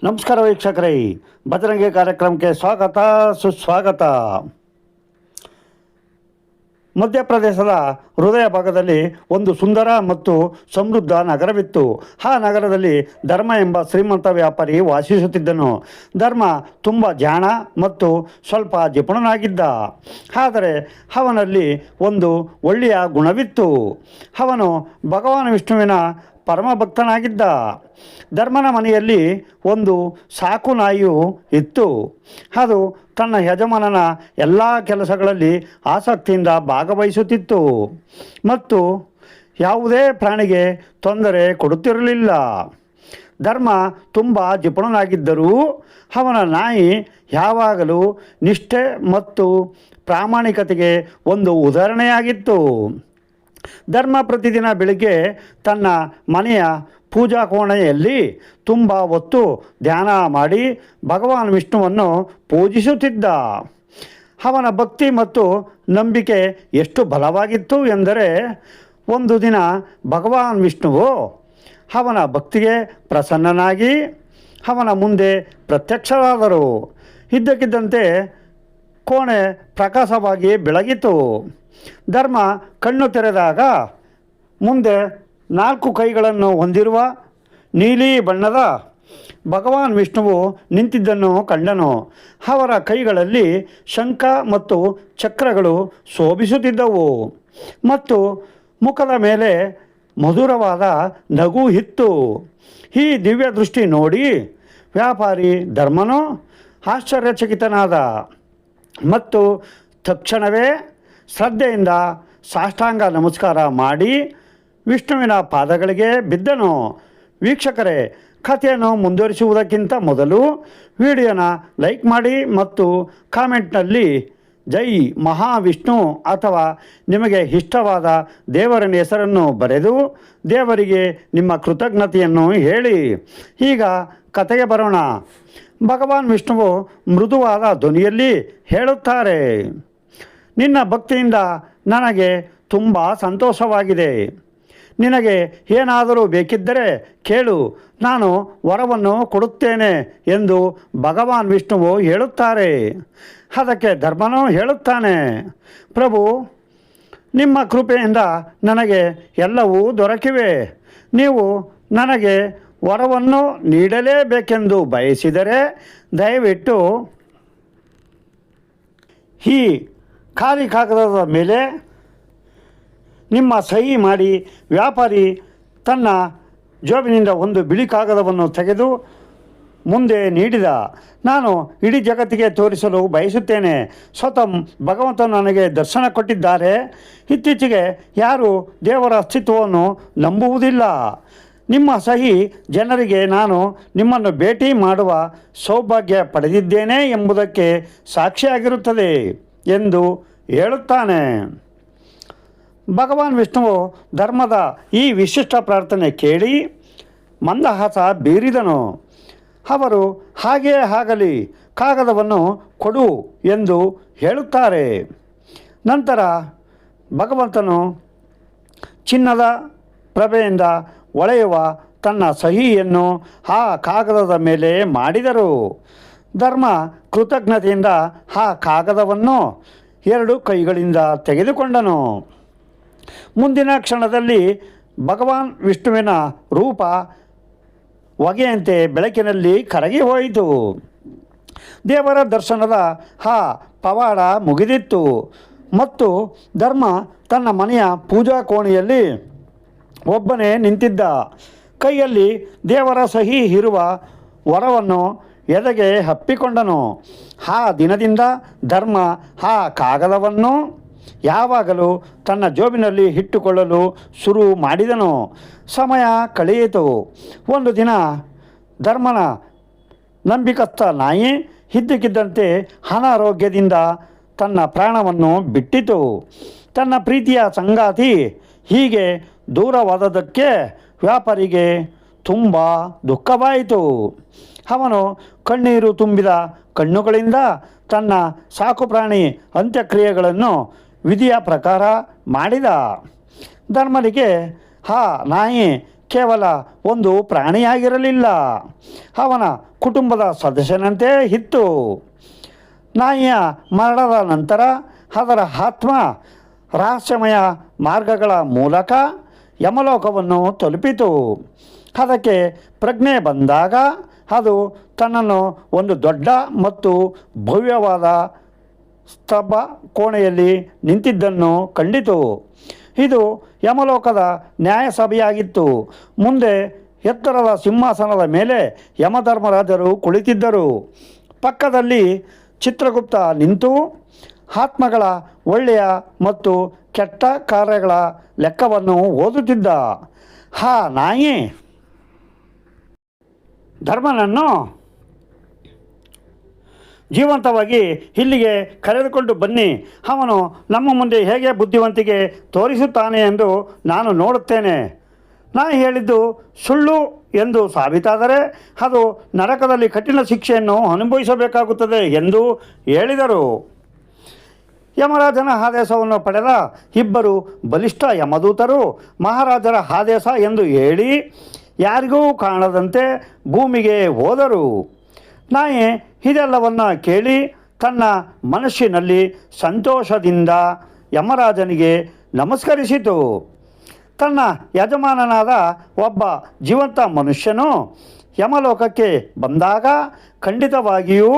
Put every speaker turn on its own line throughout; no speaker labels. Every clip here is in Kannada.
ನಮಸ್ಕಾರ ವೀಕ್ಷಕರೇ, ಬಜರಂಗಿ ಕಾರ್ಯಕ್ರಮಕ್ಕೆ ಸ್ವಾಗತ ಸುಸ್ವಾಗತ. ಮಧ್ಯಪ್ರದೇಶದ ಹೃದಯ ಭಾಗದಲ್ಲಿ ಒಂದು ಸುಂದರ ಮತ್ತು ಸಮೃದ್ಧ ನಗರವಿತ್ತು. ಆ ನಗರದಲ್ಲಿ ಧರ್ಮ ಎಂಬ ಶ್ರೀಮಂತ ವ್ಯಾಪಾರಿ ವಾಸಿಸುತ್ತಿದ್ದನು. ಧರ್ಮ ತುಂಬ ಜಾಣ ಮತ್ತು ಸ್ವಲ್ಪ ಜಿಪುಣನಾಗಿದ್ದ. ಆದರೆ ಅವನಲ್ಲಿ ಒಂದು ಒಳ್ಳೆಯ ಗುಣವಿತ್ತು. ಅವನು ಭಗವಾನ್ ವಿಷ್ಣುವಿನ ಪರಮ ಭಕ್ತನಾಗಿದ್ದ. ಧರ್ಮನ ಮನೆಯಲ್ಲಿ ಒಂದು ಸಾಕು ನಾಯಿಯು ಇತ್ತು. ಅದು ತನ್ನ ಯಜಮಾನನ ಎಲ್ಲ ಕೆಲಸಗಳಲ್ಲಿ ಆಸಕ್ತಿಯಿಂದ ಭಾಗವಹಿಸುತ್ತಿತ್ತು ಮತ್ತು ಯಾವುದೇ ಪ್ರಾಣಿಗೆ ತೊಂದರೆ ಕೊಡುತ್ತಿರಲಿಲ್ಲ. ಧರ್ಮ ತುಂಬ ಜಿಪುಣನಾಗಿದ್ದರೂ ಅವನ ನಾಯಿ ಯಾವಾಗಲೂ ನಿಷ್ಠೆ ಮತ್ತು ಪ್ರಾಮಾಣಿಕತೆಗೆ ಒಂದು ಉದಾಹರಣೆಯಾಗಿತ್ತು. ಧರ್ಮ ಪ್ರತಿದಿನ ಬೆಳಿಗ್ಗೆ ತನ್ನ ಮನೆಯ ಪೂಜಾ ಕೋಣೆಯಲ್ಲಿ ತುಂಬ ಹೊತ್ತು ಧ್ಯಾನ ಮಾಡಿ ಭಗವಾನ್ ವಿಷ್ಣುವನ್ನು ಪೂಜಿಸುತ್ತಿದ್ದ. ಅವನ ಭಕ್ತಿ ಮತ್ತು ನಂಬಿಕೆ ಎಷ್ಟು ಬಲವಾಗಿತ್ತು ಎಂದರೆ, ಒಂದು ದಿನ ಭಗವಾನ್ ವಿಷ್ಣುವು ಅವನ ಭಕ್ತಿಗೆ ಪ್ರಸನ್ನನಾಗಿ ಅವನ ಮುಂದೆ ಪ್ರತ್ಯಕ್ಷರಾದರು. ಇದ್ದಕ್ಕಿದ್ದಂತೆ ಕೋಣೆ ಪ್ರಕಾಶವಾಗಿ ಬೆಳಗಿತು. ಧರ್ಮ ಕಣ್ಣು ತೆರೆದಾಗ ಮುಂದೆ 4 ಕೈಗಳನ್ನು ಹೊಂದಿರುವ ನೀಲಿ ಬಣ್ಣದ ಭಗವಾನ್ ವಿಷ್ಣುವು ನಿಂತಿದ್ದನ್ನು ಕಂಡನು. ಅವರ ಕೈಗಳಲ್ಲಿ ಶಂಖ ಮತ್ತು ಚಕ್ರಗಳು ಶೋಭಿಸುತ್ತಿದ್ದವು ಮತ್ತು ಮುಖದ ಮೇಲೆ ಮಧುರವಾದ ನಗು ಇತ್ತು. ಈ ದಿವ್ಯ ದೃಷ್ಟಿ ನೋಡಿ ವ್ಯಾಪಾರಿ ಧರ್ಮನು ಆಶ್ಚರ್ಯಚಕಿತನಾದ ಮತ್ತು ತಕ್ಷಣವೇ ಶ್ರದ್ಧೆಯಿಂದ ಸಾಷ್ಟಾಂಗ ನಮಸ್ಕಾರ ಮಾಡಿ ವಿಷ್ಣುವಿನ ಪಾದಗಳಿಗೆ ಬಿದ್ದನು. ವೀಕ್ಷಕರೇ, ಕಥೆಯನ್ನು ಮುಂದುವರಿಸುವುದಕ್ಕಿಂತ ಮೊದಲು ವಿಡಿಯೋನ ಲೈಕ್ ಮಾಡಿ ಮತ್ತು ಕಾಮೆಂಟ್ನಲ್ಲಿ ಜೈ ಮಹಾವಿಷ್ಣು ಅಥವಾ ನಿಮಗೆ ಇಷ್ಟವಾದ ದೇವರ ಹೆಸರನ್ನು ಬರೆದು ದೇವರಿಗೆ ನಿಮ್ಮ ಕೃತಜ್ಞತೆಯನ್ನು ಹೇಳಿ. ಈಗ ಕಥೆಗೆ ಬರೋಣ. ಭಗವಾನ್ ವಿಷ್ಣುವು ಮೃದುವಾದ ಧ್ವನಿಯಲ್ಲಿ ಹೇಳುತ್ತಾರೆ, ನಿನ್ನ ಭಕ್ತಿಯಿಂದ ನನಗೆ ತುಂಬ ಸಂತೋಷವಾಗಿದೆ. ನಿನಗೆ ಏನಾದರೂ ಬೇಕಿದ್ದರೆ ಕೇಳು, ನಾನು ವರವನ್ನು ಕೊಡುತ್ತೇನೆ ಎಂದು ಭಗವಾನ್ ವಿಷ್ಣುವು ಹೇಳುತ್ತಾರೆ. ಅದಕ್ಕೆ ಧರ್ಮನು ಹೇಳುತ್ತಾನೆ, ಪ್ರಭು, ನಿಮ್ಮ ಕೃಪೆಯಿಂದ ನನಗೆ ಎಲ್ಲವೂ ದೊರಕಿವೆ. ನೀವು ನನಗೆ ವರವನ್ನು ನೀಡಲೇಬೇಕೆಂದು ಬಯಸಿದರೆ ದಯವಿಟ್ಟು ಈ ಖಾಲಿ ಕಾಗದದ ಮೇಲೆ ನಿಮ್ಮ ಸಹಿ ಮಾಡಿ. ವ್ಯಾಪಾರಿ ತನ್ನ ಜೋಬಿನಿಂದ ಒಂದು ಬಿಳಿ ಕಾಗದವನ್ನು ತೆಗೆದು ಮುಂದೆ ನೀಡಿದ. ನಾನು ಇಡೀ ಜಗತ್ತಿಗೆ ತೋರಿಸಲು ಬಯಸುತ್ತೇನೆ. ಸ್ವತಃ ಭಗವಂತನು ನನಗೆ ದರ್ಶನ ಕೊಟ್ಟಿದ್ದಾರೆ. ಇತ್ತೀಚೆಗೆ ಯಾರು ದೇವರ ಅಸ್ತಿತ್ವವನ್ನು ನಂಬುವುದಿಲ್ಲ. ನಿಮ್ಮ ಸಹಿ ಜನರಿಗೆ ನಾನು ನಿಮ್ಮನ್ನು ಭೇಟಿ ಮಾಡುವ ಸೌಭಾಗ್ಯ ಪಡೆದಿದ್ದೇನೆ ಎಂಬುದಕ್ಕೆ ಸಾಕ್ಷಿಯಾಗಿರುತ್ತದೆ ಎಂದು ಹೇಳುತ್ತಾನೆ. ಭಗವಾನ್ ವಿಷ್ಣುವು ಧರ್ಮದ ಈ ವಿಶಿಷ್ಟ ಪ್ರಾರ್ಥನೆ ಕೇಳಿ ಮಂದಹಾಸ ಬೀರಿದನು. ಅವರು ಹಾಗೆಯೇ ಆಗಲಿ, ಕಾಗದವನ್ನು ಕೊಡು ಎಂದು ಹೇಳುತ್ತಾರೆ. ನಂತರ ಭಗವಂತನು ಚಿನ್ನದ ಪ್ರಭೆಯಿಂದ ಹೊಳೆಯುವ ತನ್ನ ಸಹಿಯನ್ನು ಆ ಕಾಗದದ ಮೇಲೆ ಮಾಡಿದರು. ಧರ್ಮ ಕೃತಜ್ಞತೆಯಿಂದ ಆ ಕಾಗದವನ್ನು 2 ಕೈಗಳಿಂದ ತೆಗೆದುಕೊಂಡನು. ಮುಂದಿನ ಕ್ಷಣದಲ್ಲಿ ಭಗವಾನ್ ವಿಷ್ಣುವಿನ ರೂಪ ಹೊಗೆಯಂತೆ ಬೆಳಕಿನಲ್ಲಿ ಕರಗಿ ಹೋಯಿತು. ದೇವರ ದರ್ಶನದ ಆ ಪವಾಡ ಮುಗಿದಿತ್ತು ಮತ್ತು ಧರ್ಮ ತನ್ನ ಮನೆಯ ಪೂಜಾ ಕೋಣೆಯಲ್ಲಿ ಒಬ್ಬನೇ ನಿಂತಿದ್ದ. ಕೈಯಲ್ಲಿ ದೇವರ ಸಹಿ ಇರುವ ವರವನ್ನು ಎದೆಗೆ ಹಪ್ಪಿಕೊಂಡನು. ಆ ದಿನದಿಂದ ಧರ್ಮ ಆ ಕಾಗದವನ್ನು ಯಾವಾಗಲೂ ತನ್ನ ಜೋಬಿನಲ್ಲಿ ಇಟ್ಟುಕೊಳ್ಳಲು ಶುರು ಮಾಡಿದನು. ಸಮಯ ಕಳೆಯಿತು. ಒಂದು ದಿನ ಧರ್ಮನ ನಂಬಿಕಸ್ಥ ನಾಯಿ ಇದ್ದಕ್ಕಿದ್ದಂತೆ ಅನಾರೋಗ್ಯದಿಂದ ತನ್ನ ಪ್ರಾಣವನ್ನು ಬಿಟ್ಟಿತು. ತನ್ನ ಪ್ರೀತಿಯ ಸಂಗಾತಿ ಹೀಗೆ ದೂರವಾದದ್ದಕ್ಕೆ ವ್ಯಾಪಾರಿಗೆ ತುಂಬ ದುಃಖವಾಯಿತು. ಅವನು ಕಣ್ಣೀರು ತುಂಬಿದ ಕಣ್ಣುಗಳಿಂದ ತನ್ನ ಸಾಕುಪ್ರಾಣಿ ಅಂತ್ಯಕ್ರಿಯೆಗಳನ್ನು ವಿಧಿಯ ಪ್ರಕಾರ ಮಾಡಿದ. ಧರ್ಮನಿಗೆ ಆ ನಾಯಿ ಕೇವಲ ಒಂದು ಪ್ರಾಣಿಯಾಗಿರಲಿಲ್ಲ, ಅವನ ಕುಟುಂಬದ ಸದಸ್ಯನಂತೆ ಇತ್ತು. ನಾಯಿಯ ಮರಣದ ನಂತರ ಅದರ ಆತ್ಮ ರಹಸ್ಯಮಯ ಮಾರ್ಗಗಳ ಮೂಲಕ ಯಮಲೋಕವನ್ನು ತಲುಪಿತು. ಅದಕ್ಕೆ ಪ್ರಜ್ಞೆ ಬಂದಾಗ ಅದು ತನ್ನನ್ನು ಒಂದು ದೊಡ್ಡ ಮತ್ತು ಭವ್ಯವಾದ ಸ್ತಂಭ ಕೋಣೆಯಲ್ಲಿ ನಿಂತಿದ್ದನ್ನು ಕಂಡಿತು. ಇದು ಯಮಲೋಕದ ನ್ಯಾಯಸಭೆಯಾಗಿತ್ತು. ಮುಂದೆ ಎತ್ತರದ ಸಿಂಹಾಸನದ ಮೇಲೆ ಯಮಧರ್ಮರಾಜರು ಕುಳಿತಿದ್ದರು. ಪಕ್ಕದಲ್ಲಿ ಚಿತ್ರಗುಪ್ತ ನಿಂತು ಆತ್ಮಗಳ ಒಳ್ಳೆಯ ಮತ್ತು ಕೆಟ್ಟ ಕಾರ್ಯಗಳ ಲೆಕ್ಕವನ್ನು ಓದುತ್ತಿದ್ದ. ಆ ನಾಯಿ ಧರ್ಮನನ್ನು ಜೀವಂತವಾಗಿ ಇಲ್ಲಿಗೆ ಕರೆದುಕೊಂಡು ಬನ್ನಿ, ಅವನು ನಮ್ಮ ಮುಂದೆ ಹೇಗೆ ಬುದ್ಧಿವಂತಿಕೆ ತೋರಿಸುತ್ತಾನೆ ಎಂದು ನಾನು ನೋಡುತ್ತೇನೆ. ನಾನು ಹೇಳಿದ್ದು ಸುಳ್ಳು ಎಂದು ಸಾಬೀತಾದರೆ ಅದು ನರಕದಲ್ಲಿ ಕಠಿಣ ಶಿಕ್ಷೆಯನ್ನು ಅನುಭವಿಸಬೇಕಾಗುತ್ತದೆ ಎಂದು ಹೇಳಿದರು. ಯಮರಾಜನ ಆದೇಶವನ್ನು ಪಡೆದ ಇಬ್ಬರು ಬಲಿಷ್ಠ ಯಮದೂತರು ಮಹಾರಾಜರ ಆದೇಶ ಎಂದು ಹೇಳಿ ಯಾರಿಗೂ ಕಾಣದಂತೆ ಭೂಮಿಗೆ ಹೋದರು. ನಾಯಿ ಇದೆಲ್ಲವನ್ನು ಕೇಳಿ ತನ್ನ ಮನಸ್ಸಿನಲ್ಲಿ ಸಂತೋಷದಿಂದ ಯಮರಾಜನಿಗೆ ನಮಸ್ಕರಿಸಿತು. ತನ್ನ ಯಜಮಾನನಾದ ಒಬ್ಬ ಜೀವಂತ ಮನುಷ್ಯನು ಯಮಲೋಕಕ್ಕೆ ಬಂದಾಗ ಖಂಡಿತವಾಗಿಯೂ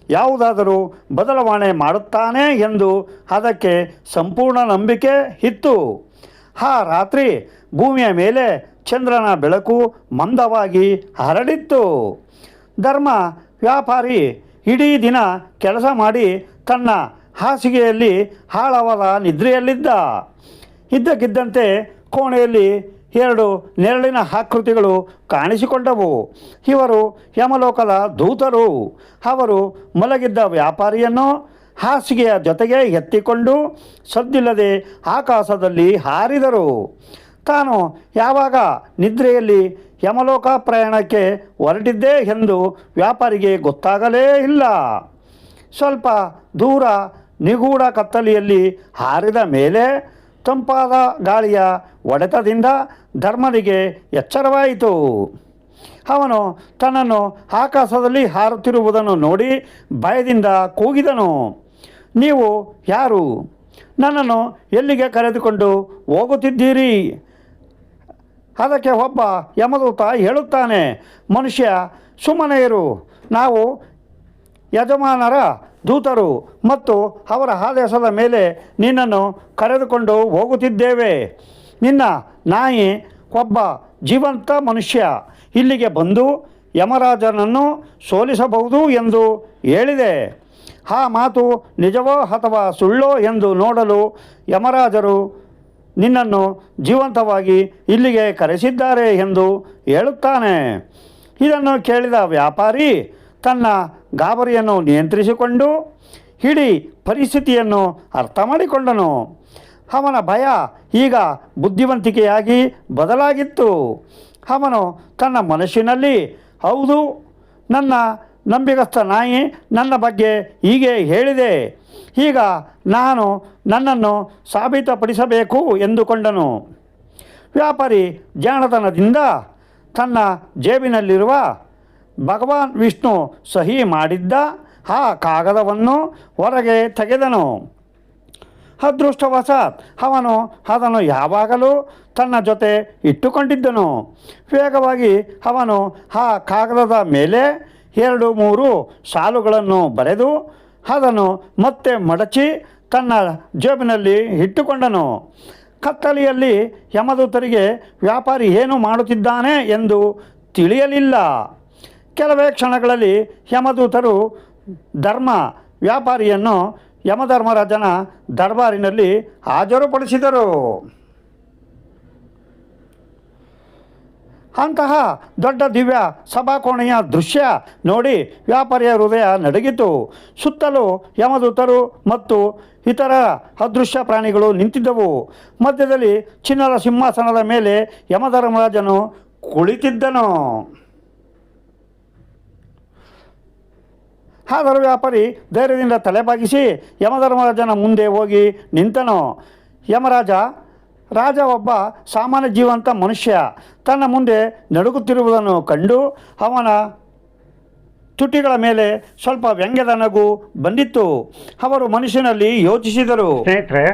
ಯಾವುದಾದರೂ ಬದಲಾವಣೆ ಮಾಡುತ್ತಾನೆ ಎಂದು ಅದಕ್ಕೆ ಸಂಪೂರ್ಣ ನಂಬಿಕೆ ಇತ್ತು. ಆ ರಾತ್ರಿ ಭೂಮಿಯ ಮೇಲೆ ಚಂದ್ರನ ಬೆಳಕು ಮಂದವಾಗಿ ಹರಡಿತ್ತು. ಧರ್ಮ ವ್ಯಾಪಾರಿ ಇಡೀ ದಿನ ಕೆಲಸ ಮಾಡಿ ತನ್ನ ಹಾಸಿಗೆಯಲ್ಲಿ ಆಳವಾದ ನಿದ್ರೆಯಲ್ಲಿದ್ದ. ಇದ್ದಕ್ಕಿದ್ದಂತೆ ಕೋಣೆಯಲ್ಲಿ ಎರಡು ನೆರಳಿನ ಆಕೃತಿಗಳು ಕಾಣಿಸಿಕೊಂಡವು. ಇವರು ಯಮಲೋಕದ ದೂತರು. ಅವರು ಮಲಗಿದ್ದ ವ್ಯಾಪಾರಿಯನ್ನು ಹಾಸಿಗೆಯ ಜೊತೆಗೆ ಎತ್ತಿಕೊಂಡು ಸದ್ದಿಲ್ಲದೆ ಆಕಾಶದಲ್ಲಿ ಹಾರಿದರು. ತಾನು ಯಾವಾಗ ನಿದ್ರೆಯಲ್ಲಿ ಯಮಲೋಕ ಪ್ರಯಾಣಕ್ಕೆ ಹೊರಟಿದ್ದೆ ಎಂದು ವ್ಯಾಪಾರಿಗೆ ಗೊತ್ತಾಗಲೇ ಇಲ್ಲ. ಸ್ವಲ್ಪ ದೂರ ನಿಗೂಢ ಕತ್ತಲೆಯಲ್ಲಿ ಹಾರಿದ ಮೇಲೆ ತಂಪಾದ ಗಾಳಿಯ ಹೊಡೆತದಿಂದ ಧರ್ಮನಿಗೆ ಎಚ್ಚರವಾಯಿತು. ಅವನು ತನ್ನನ್ನು ಆಕಾಶದಲ್ಲಿ ಹಾರುತ್ತಿರುವುದನ್ನು ನೋಡಿ ಭಯದಿಂದ ಕೂಗಿದನು, ನೀವು ಯಾರು? ನನ್ನನ್ನು ಎಲ್ಲಿಗೆ ಕರೆದುಕೊಂಡು ಹೋಗುತ್ತಿದ್ದೀರಿ? ಅದಕ್ಕೆ ಒಬ್ಬ ಯಮದೂತ ಹೇಳುತ್ತಾನೆ, ಮನುಷ್ಯ ಸುಮ್ಮನೆ ಇರು, ನಾವು ಯಜಮಾನರ ದೂತರು ಮತ್ತು ಅವರ ಆದೇಶದ ಮೇಲೆ ನಿನ್ನನ್ನು ಕರೆದುಕೊಂಡು ಹೋಗುತ್ತಿದ್ದೇವೆ. ನಿನ್ನ ನಾಯಿ ಒಬ್ಬ ಜೀವಂತ ಮನುಷ್ಯ ಇಲ್ಲಿಗೆ ಬಂದು ಯಮರಾಜನನ್ನು ಸೋಲಿಸಬಹುದು ಎಂದು ಹೇಳಿದೆ. ಆ ಮಾತು ನಿಜವೋ ಅಥವಾ ಸುಳ್ಳೋ ಎಂದು ನೋಡಲು ಯಮರಾಜರು ನಿನ್ನನ್ನು ಜೀವಂತವಾಗಿ ಇಲ್ಲಿಗೆ ಕರೆಸಿದ್ದಾರೆ ಎಂದು ಹೇಳುತ್ತಾನೆ. ಇದನ್ನು ಕೇಳಿದ ವ್ಯಾಪಾರಿ ತನ್ನ ಗಾಬರಿಯನ್ನು ನಿಯಂತ್ರಿಸಿಕೊಂಡು ಇಡೀ ಪರಿಸ್ಥಿತಿಯನ್ನು ಅರ್ಥ ಮಾಡಿಕೊಂಡನು. ಅವನ ಭಯ ಈಗ ಬುದ್ಧಿವಂತಿಕೆಯಾಗಿ ಬದಲಾಗಿತ್ತು. ಅವನು ತನ್ನ ಮನಸ್ಸಿನಲ್ಲಿ, ಹೌದು, ನನ್ನ ನಂಬಿಗಸ್ತ ನಾಯಿ ನನ್ನ ಬಗ್ಗೆ ಹೀಗೆ ಹೇಳಿದೆ, ಈಗ ನಾನು ನನ್ನನ್ನು ಸಾಬೀತುಪಡಿಸಬೇಕು ಎಂದುಕೊಂಡನು. ವ್ಯಾಪಾರಿ ಜಾಣತನದಿಂದ ತನ್ನ ಜೇಬಿನಲ್ಲಿರುವ ಭಗವಾನ್ ವಿಷ್ಣು ಸಹಿ ಮಾಡಿದ್ದ ಆ ಕಾಗದವನ್ನು ಹೊರಗೆ ತೆಗೆದನು. ಅದೃಷ್ಟವಶಾತ್ ಅವನು ಅದನ್ನು ಯಾವಾಗಲೂ ತನ್ನ ಜೊತೆ ಇಟ್ಟುಕೊಂಡಿದ್ದನು. ವೇಗವಾಗಿ ಅವನು ಆ ಕಾಗದದ ಮೇಲೆ 2-3 ಸಾಲುಗಳನ್ನು ಬರೆದು ಅದನ್ನು ಮತ್ತೆ ಮಡಚಿ ತನ್ನ ಜೇಬಿನಲ್ಲಿ ಇಟ್ಟುಕೊಂಡನು. ಕತ್ತಲೆಯಲ್ಲಿ ಯಮದೂತರಿಗೆ ವ್ಯಾಪಾರಿ ಏನು ಮಾಡುತ್ತಿದ್ದಾನೆ ಎಂದು ತಿಳಿಯಲಿಲ್ಲ. ಕೆಲವೇ ಕ್ಷಣಗಳಲ್ಲಿ ಯಮದೂತರು ಧರ್ಮ ವ್ಯಾಪಾರಿಯನ್ನು ಯಮಧರ್ಮರಾಜನ ದರ್ಬಾರಿನಲ್ಲಿ ಹಾಜರುಪಡಿಸಿದರು. ಅಂತಹ ದೊಡ್ಡ ದಿವ್ಯ ಸಭಾಕೋಣೆಯ ದೃಶ್ಯ ನೋಡಿ ವ್ಯಾಪಾರಿಯ ಹೃದಯ ನಡುಗಿತು. ಸುತ್ತಲೂ ಯಮದೂತರು ಮತ್ತು ಇತರ ಅದೃಶ್ಯ ಪ್ರಾಣಿಗಳು ನಿಂತಿದ್ದವು. ಮಧ್ಯದಲ್ಲಿ ಚಿನ್ನದ ಸಿಂಹಾಸನದ ಮೇಲೆ ಯಮಧರ್ಮರಾಜನು ಕುಳಿತಿದ್ದನು. ಆದರೂ ವ್ಯಾಪಾರಿ ಧೈರ್ಯದಿಂದ ತಲೆಬಾಗಿಸಿ ಯಮಧರ್ಮರಾಜನ ಮುಂದೆ ಹೋಗಿ ನಿಂತನು. ಯಮರಾಜ ರಾಜ ಒಬ್ಬ ಸಾಮಾನ್ಯ ಜೀವಂತ ಮನುಷ್ಯ ತನ್ನ ಮುಂದೆ ನಡುಗುತ್ತಿರುವುದನ್ನು ಕಂಡು ಅವನ ತುಟಿಗಳ ಮೇಲೆ ಸ್ವಲ್ಪ ವ್ಯಂಗ್ಯದ ನಗು ಬಂದಿತ್ತು. ಅವರು ಮನುಷ್ಯನಲ್ಲಿ ಯೋಚಿಸಿದರು. ಸ್ನೇಹಿತರೆ,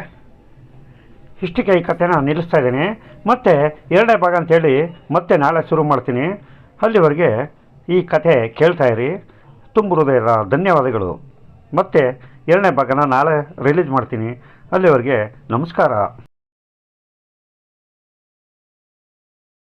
ಇಷ್ಟಕ್ಕೆ ಈ ಕಥೆನ ನಿಲ್ಲಿಸ್ತಾ ಇದ್ದೀನಿ. ಮತ್ತೆ ಎರಡನೇ ಭಾಗ ಅಂತೇಳಿ ಮತ್ತೆ ನಾಳೆ ಶುರು ಮಾಡ್ತೀನಿ. ಅಲ್ಲಿವರೆಗೆ ಈ ಕಥೆ ಕೇಳ್ತಾ ಇರಿ. ತುಂಬ ಹೃದಯದ ಧನ್ಯವಾದಗಳು. ಮತ್ತೆ ಎರಡನೇ ಭಾಗನ ನಾಳೆ ರಿಲೀಸ್ ಮಾಡ್ತೀನಿ. ಅಲ್ಲಿವರೆಗೆ ನಮಸ್ಕಾರ.